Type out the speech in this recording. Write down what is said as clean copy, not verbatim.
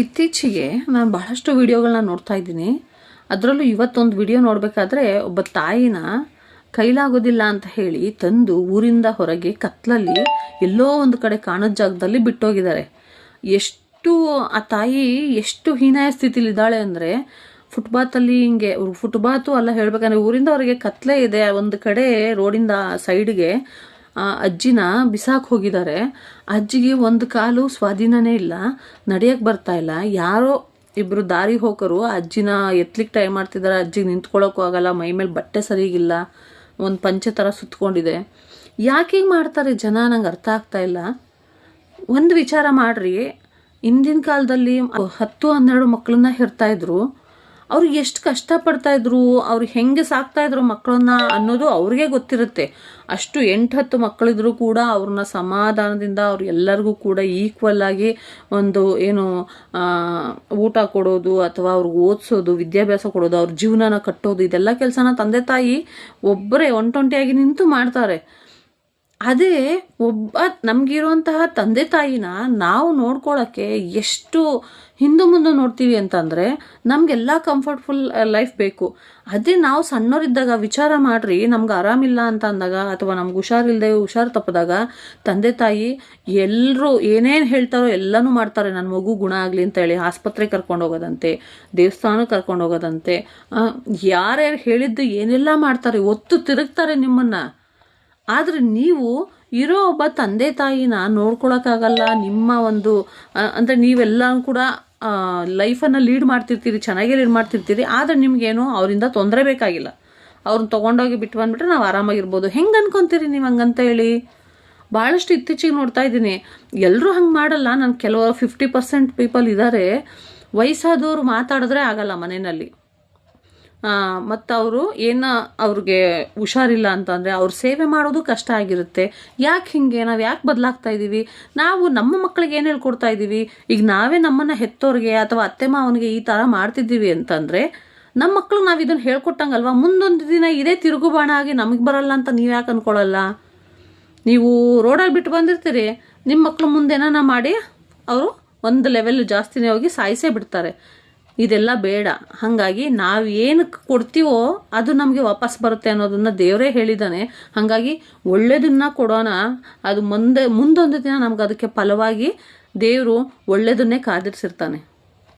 ಇತ್ತೀಚೆಗೆ ನಾನು ಬಹಳಷ್ಟು ವಿಡಿಯೋಗಳನ್ನ ನೋಡ್ತಾ ಇದ್ದೀನಿ. ಅದರಲ್ಲೂ ಇವತ್ತೊಂದು ವಿಡಿಯೋ ನೋಡಬೇಕಾದ್ರೆ ಒಬ್ಬ ತಾಯಿನ ಕೈಲಾಗೋದಿಲ್ಲ ಅಂತ ಹೇಳಿ ತಂದು ಊರಿಂದ ಹೊರಗೆ ಕತ್ಲಲ್ಲಿ ಎಲ್ಲೋ ಒಂದು ಕಡೆ ಕಾಣೋ ಜಾಗದಲ್ಲಿ ಬಿಟ್ಟೋಗಿದ್ದಾರೆ. ಎಷ್ಟು ಆ ತಾಯಿ ಎಷ್ಟು ಹೀನಾಯ ಸ್ಥಿತಿಲಿದ್ದಾಳೆ ಅಂದರೆ, ಫುಟ್ಪಾತಲ್ಲಿ ಹಿಂಗೆ ಫುಟ್ಪಾತು ಅಲ್ಲ ಹೇಳ್ಬೇಕಂದ್ರೆ ಊರಿಂದ ಹೊರಗೆ ಕತ್ಲೆ ಇದೆ, ಒಂದು ಕಡೆ ರೋಡಿಂದ ಸೈಡ್ಗೆ ಅಜ್ಜಿನ ಬಿಸಾಕ್ ಹೋಗಿದ್ದಾರೆ. ಅಜ್ಜಿಗೆ ಒಂದು ಕಾಲು ಸ್ವಾಧೀನನೇ ಇಲ್ಲ, ನಡೆಯಕ್ಕೆ ಬರ್ತಾ ಇಲ್ಲ. ಯಾರೋ ಇಬ್ರು ದಾರಿ ಹೋಗರು ಅಜ್ಜಿನ ಎತ್ತಲಿಕ್ಕೆ ಟ್ರೈ ಮಾಡ್ತಿದ್ದಾರೆ. ಅಜ್ಜಿಗೆ ನಿಂತ್ಕೊಳ್ಳೋಕ್ಕೂ ಆಗಲ್ಲ, ಮೈ ಮೇಲೆ ಬಟ್ಟೆ ಸರಿಗಿಲ್ಲ, ಒಂದು ಪಂಚೆ ಥರ ಸುತ್ಕೊಂಡಿದೆ. ಯಾಕೆ ಹೀಗೆ ಮಾಡ್ತಾರೆ ಜನ, ನಂಗೆ ಅರ್ಥ ಆಗ್ತಾ ಇಲ್ಲ. ಒಂದು ವಿಚಾರ ಮಾಡ್ರಿ, ಹಿಂದಿನ ಕಾಲದಲ್ಲಿ 10-12 ಮಕ್ಕಳನ್ನ ಹೆರ್ತಾ ಇದ್ರು. ಅವ್ರು ಎಷ್ಟು ಕಷ್ಟಪಡ್ತಾ ಇದ್ರು, ಅವ್ರು ಹೆಂಗೆ ಸಾಕ್ತಾ ಇದ್ರು ಮಕ್ಕಳನ್ನ ಅನ್ನೋದು ಅವ್ರಿಗೆ ಗೊತ್ತಿರುತ್ತೆ. ಅಷ್ಟು 8-10 ಮಕ್ಕಳಿದ್ರು ಕೂಡ ಅವ್ರನ್ನ ಸಮಾಧಾನದಿಂದ ಅವ್ರು ಎಲ್ಲರಿಗೂ ಕೂಡ ಈಕ್ವಲ್ ಆಗಿ ಒಂದು ಏನು ಊಟ ಕೊಡೋದು ಅಥವಾ ಅವ್ರಿಗೆ ಓದಿಸೋದು, ವಿದ್ಯಾಭ್ಯಾಸ ಕೊಡೋದು, ಅವ್ರ ಜೀವನನ ಕಟ್ಟೋದು, ಇದೆಲ್ಲ ಕೆಲಸನ ತಂದೆ ತಾಯಿ ಒಬ್ಬರೇ ಒಂಟೊಂಟಿಯಾಗಿ ನಿಂತು ಮಾಡ್ತಾರೆ. ಅದೇ ಒಬ್ಬ ನಮಗಿರುವಂತಹ ತಂದೆ ತಾಯಿನ ನಾವು ನೋಡ್ಕೊಳ್ಳೋಕ್ಕೆ ಎಷ್ಟು ಹಿಂದೆ ಮುಂದೆ ನೋಡ್ತೀವಿ ಅಂತಂದರೆ, ನಮಗೆಲ್ಲ ಕಂಫರ್ಟ್ಫುಲ್ ಲೈಫ್ ಬೇಕು. ಅದೇ ನಾವು ಸಣ್ಣವರಿದ್ದಾಗ ವಿಚಾರ ಮಾಡ್ರಿ, ನಮ್ಗೆ ಆರಾಮಿಲ್ಲ ಅಂತ ಅಂದಾಗ ಅಥವಾ ನಮ್ಗೆ ಹುಷಾರು ತಪ್ಪಿದಾಗ ತಂದೆ ತಾಯಿ ಎಲ್ಲರೂ ಏನೇನು ಹೇಳ್ತಾರೋ ಎಲ್ಲನೂ ಮಾಡ್ತಾರೆ. ನನ್ನ ಮಗು ಗುಣ ಆಗಲಿ ಅಂತ ಹೇಳಿ ಆಸ್ಪತ್ರೆಗೆ ಕರ್ಕೊಂಡು ಹೋಗೋದಂತೆ, ದೇವಸ್ಥಾನಕ್ಕೆ ಕರ್ಕೊಂಡು ಹೋಗೋದಂತೆ, ಯಾರ್ಯಾರು ಹೇಳಿದ್ದು ಏನೆಲ್ಲ ಮಾಡ್ತಾರೆ, ಒತ್ತು ತಿರುಗ್ತಾರೆ ನಿಮ್ಮನ್ನು. ಆದರೆ ನೀವು ಇರೋ ಒಬ್ಬ ತಂದೆ ತಾಯಿನ ನೋಡ್ಕೊಳಕ್ಕಾಗಲ್ಲ. ನಿಮ್ಮ ಒಂದು ಅಂದರೆ ನೀವೆಲ್ಲ ಕೂಡ ಲೈಫನ್ನು ಲೀಡ್ ಮಾಡ್ತಿರ್ತೀರಿ, ಚೆನ್ನಾಗೇ ಲೀಡ್ ಮಾಡ್ತಿರ್ತೀರಿ. ಆದರೆ ನಿಮಗೇನು ಅವರಿಂದ ತೊಂದರೆ ಬೇಕಾಗಿಲ್ಲ. ಅವ್ರನ್ನ ತೊಗೊಂಡೋಗಿ ಬಿಟ್ಟು ಬಂದುಬಿಟ್ರೆ ನಾವು ಆರಾಮಾಗಿರ್ಬೋದು. ಹೆಂಗೆ ಅನ್ಕೊತೀರಿ ನೀವು ಹಂಗಂತ ಹೇಳಿ? ಭಾಳಷ್ಟು ಇತ್ತೀಚೆಗೆ ನೋಡ್ತಾ ಇದ್ದೀನಿ. ಎಲ್ಲರೂ ಹಂಗೆ ಮಾಡಲ್ಲ. ನಾನು ಕೆಲವರು 50% ಪೀಪಲ್ ಇದ್ದಾರೆ, ವಯಸ್ಸಾದವರು ಮಾತಾಡಿದ್ರೆ ಆಗಲ್ಲ ಮನೆಯಲ್ಲಿ. ಮತ್ತು ಅವರು ಅವ್ರಿಗೆ ಹುಷಾರಿಲ್ಲ ಅಂತಂದರೆ ಅವ್ರ ಸೇವೆ ಮಾಡೋದು ಕಷ್ಟ ಆಗಿರುತ್ತೆ. ಯಾಕೆ ಹಿಂಗೆ? ನಾವು ಯಾಕೆ ಬದಲಾಗ್ತಾ ಇದ್ದೀವಿ? ನಾವು ನಮ್ಮ ಮಕ್ಕಳಿಗೆ ಏನು ಹೇಳ್ಕೊಡ್ತಾ ಇದ್ದೀವಿ? ಈಗ ನಾವೇ ನಮ್ಮನ್ನು ಹೆತ್ತೋರಿಗೆ ಅಥವಾ ಅತ್ತೆ ಮಾವನಿಗೆ ಈ ಥರ ಮಾಡ್ತಿದ್ದೀವಿ ಅಂತಂದರೆ ನಮ್ಮ ಮಕ್ಕಳು ನಾವು ಇದನ್ನು ಹೇಳ್ಕೊಟ್ಟಂಗಲ್ವಾ? ಮುಂದೊಂದು ದಿನ ಇದೇ ತಿರುಗುಬಾಣ ಆಗಿ ನಮಗೆ ಬರಲ್ಲ ಅಂತ ನೀವು ಯಾಕೆ ಅಂದ್ಕೊಳ್ಳಲ್ಲ? ನೀವು ರೋಡಲ್ಲಿ ಬಿಟ್ಟು ಬಂದಿರ್ತೀರಿ, ನಿಮ್ಮ ಮಕ್ಕಳು ಮುಂದೇನ ಮಾಡಿ ಅವರು ಒಂದು ಲೆವೆಲ್ ಜಾಸ್ತಿನೇ ಹೋಗಿ ಸಾಯಿಸೇ ಬಿಡ್ತಾರೆ. ಇದೆಲ್ಲ ಬೇಡ. ಹಾಗಾಗಿ ನಾವು ಏನು ಕೊಡ್ತೀವೋ ಅದು ನಮಗೆ ವಾಪಸ್ ಬರುತ್ತೆ ಅನ್ನೋದನ್ನು ದೇವರೇ ಹೇಳಿದ್ದಾನೆ. ಹಾಗಾಗಿ ಒಳ್ಳೆಯದನ್ನ ಕೊಡೋಣ. ಅದು ಮುಂದೊಂದು ದಿನ ನಮ್ಗೆ ಅದಕ್ಕೆ ಫಲವಾಗಿ ದೇವರು ಒಳ್ಳೆಯದನ್ನೇ ಕಾದಿರಿಸಿರ್ತಾನೆ.